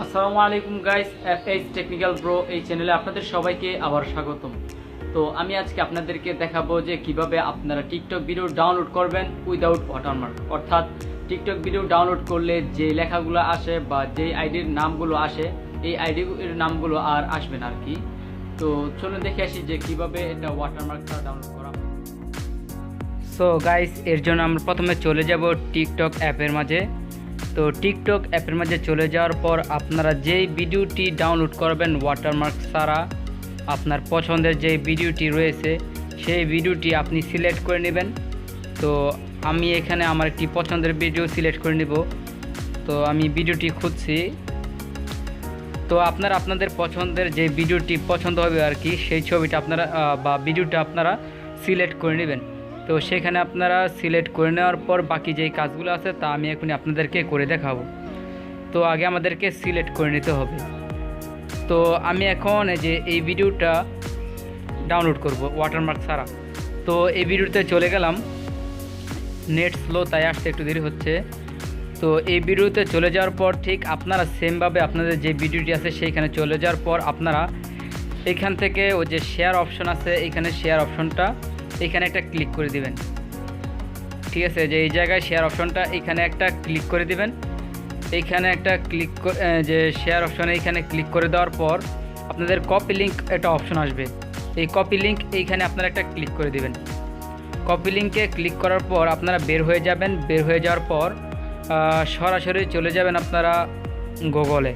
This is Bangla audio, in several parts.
আসসালামু আলাইকুম গাইস, FH টেকনিক্যাল ব্রো এই চ্যানেলে আপনাদের সবাইকে আবার স্বাগতম। তো আমি আজকে আপনাদেরকে দেখাবো যে কিভাবে আপনারা টিকটক ভিডিও ডাউনলোড করবেন উইদাউট ওয়াটারমার্ক। অর্থাৎ টিকটক ভিডিও ডাউনলোড করলে যে লেখাগুলো আসে বা যে আইডির নামগুলো আসে, এই আইডির নামগুলো আর আসবে না আর কি। তো চলুন দেখে আসি যে কিভাবে এটা ওয়াটারমার্ক ছাড়া ডাউনলোড করা হয়। সো গাইস, এর জন্য আমরা প্রথমে চলে যাব টিকটক অ্যাপের মাঝে। তো টিকটক অ্যাপের মাঝে চলে যাওয়ার পর আপনারা যেই ভিডিওটি ডাউনলোড করবেন ওয়াটারমার্ক ছাড়া, আপনার পছন্দের যে ভিডিওটি রয়েছে সেই ভিডিওটি আপনি সিলেক্ট করে নেবেন। তো আমি এখানে আমার একটি পছন্দের ভিডিও সিলেক্ট করে নেব। তো আমি ভিডিওটি খুঁজছি। তো আপনারা আপনাদের পছন্দের যে ভিডিওটি পছন্দ হবে আর কি, সেই ছবিটা আপনারা বা ভিডিওটা আপনারা সিলেক্ট করে নেবেন। তো সেখানে আপনারা সিলেক্ট করে নেওয়ার পর বাকি যেই কাজগুলো আছে তা আমি এখন আপনাদেরকে করে দেখাবো। তো আগে আমাদেরকে সিলেক্ট করে নিতে হবে। তো আমি এখন এই ভিডিওটা ডাউনলোড করব ওয়াটারমার্ক ছাড়া। তো এই ভিডিওতে চলে গেলাম, নেট স্লো তাই আসতে একটু দেরি হচ্ছে। তো এই ভিডিওতে চলে যাওয়ার পর ঠিক আপনারা সেমভাবে আপনাদের যে ভিডিওটি আছে সেইখানে চলে যাওয়ার পর আপনারা এইখান থেকে ওই যে শেয়ার অপশন আছে, এইখানে শেয়ার অপশনটা এইখানে একটা ক্লিক করে দিবেন। ঠিক আছে, যে এই জায়গায় শেয়ার অপশনটা এইখানে একটা ক্লিক করে দিবেন। এইখানে একটা ক্লিক যে শেয়ার অপশনে এইখানে ক্লিক করে দেওয়ার পর আপনাদের কপি লিঙ্ক একটা অপশন আসবে। এই কপি লিঙ্ক এইখানে আপনারা একটা ক্লিক করে দিবেন। কপি লিঙ্কে ক্লিক করার পর আপনারা বের হয়ে যাবেন। বের হয়ে যাওয়ার পর সরাসরি চলে যাবেন আপনারা গুগলে।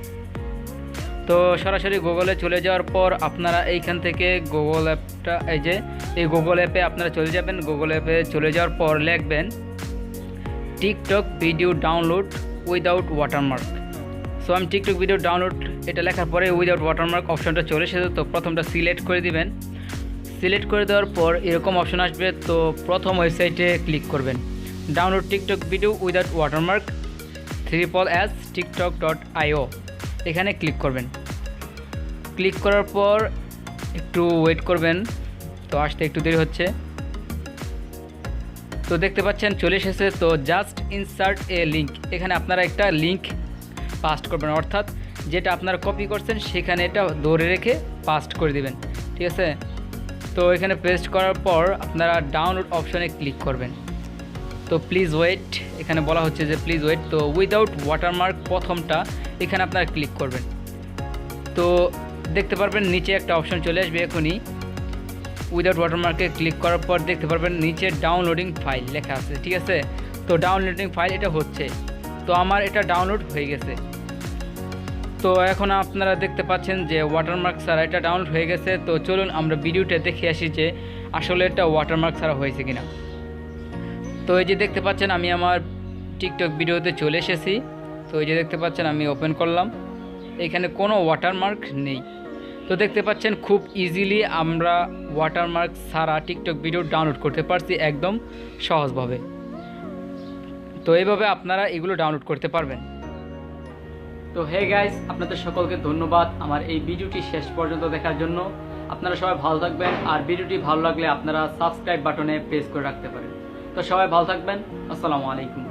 তো সরাসরি গুগলে চলে যাওয়ার পর আপনারা এইখান থেকে গুগল অ্যাপটা এই গুগল অ্যাপে আপনারা চলে যাবেন। গুগল অ্যাপে চলে যাওয়ার পর লিখবেন TikTok video download without watermark. So আমি টিকটক ভিডিও ডাউনলোড এটা লেখার পরে উইদাউট ওয়াটারমার্ক অপশনটা চলে এসেছে। তো প্রথমটা সিলেক্ট করে দিবেন। সিলেক্ট করে দেওয়ার পর এরকম অপশন আসবে। তো প্রথম ওয়েবসাইটে ক্লিক করবেন, download TikTok video without watermark /s tiktok.io, এখানে ক্লিক করবেন। ক্লিক করার পর একটু ওয়েট করবেন। তো আসতে একটু দেরি হচ্ছে। তো দেখতে পাচ্ছেন চলে এসেছে। তো জাস্ট ইনসার্ট এ লিঙ্ক, এখানে আপনারা একটা লিঙ্ক পাস্ট করবেন। অর্থাৎ যেটা আপনারা কপি করছেন সেখানে এটা ধরে রেখে পাস্ট করে দিবেন। ঠিক আছে, তো এখানে পেস্ট করার পর আপনারা ডাউনলোড অপশনে ক্লিক করবেন। তো প্লিজ ওয়েট, এখানে বলা হচ্ছে যে প্লিজ ওয়েট। তো উইদাউট ওয়াটারমার্ক প্রথমটা এখানে আপনারা ক্লিক করবেন। তো দেখতে পারবেন নিচে একটা অপশন চলে আসবে এখনই। উইদাউট ওয়াটারমার্কে ক্লিক করার পর দেখতে পারবেন নিচে ডাউনলোডিং ফাইল লেখা আছে। ঠিক আছে, তো ডাউনলোডিং ফাইল এটা হচ্ছে। তো আমার এটা ডাউনলোড হয়ে গেছে। তো এখন আপনারা দেখতে পাচ্ছেন যে ওয়াটারমার্ক ছাড়া এটা ডাউনলোড হয়ে গেছে। তো চলুন আমরা ভিডিওটা দেখে আসি যে আসলে এটা ওয়াটারমার্ক ছাড়া হয়েছে কিনা। তো এই যে দেখতে পাচ্ছেন আমি আমার টিকটক ভিডিওতে চলে এসেছি। তো এই যে দেখতে পাচ্ছেন আমি ওপেন করলাম, এখানে কোনো ওয়াটারমার্ক নেই। তো দেখতে পাচ্ছেন খুব ইজিলি আমরা ওয়াটারমার্ক ছাড়া টিকটক ভিডিও ডাউনলোড করতে পারছি একদম সহজভাবে। তো এইভাবে আপনারা এগুলো ডাউনলোড করতে পারবেন। তো হে গাইস, আপনাদের সকলকে ধন্যবাদ আমার এই ভিডিওটি শেষ পর্যন্ত দেখার জন্য। আপনারা সবাই ভালো থাকবেন। আর ভিডিওটি ভালো লাগলে আপনারা সাবস্ক্রাইব বাটনে প্রেস করে রাখতে পারেন। তো সবাই ভালো থাকবেন। আসসালামু আলাইকুম।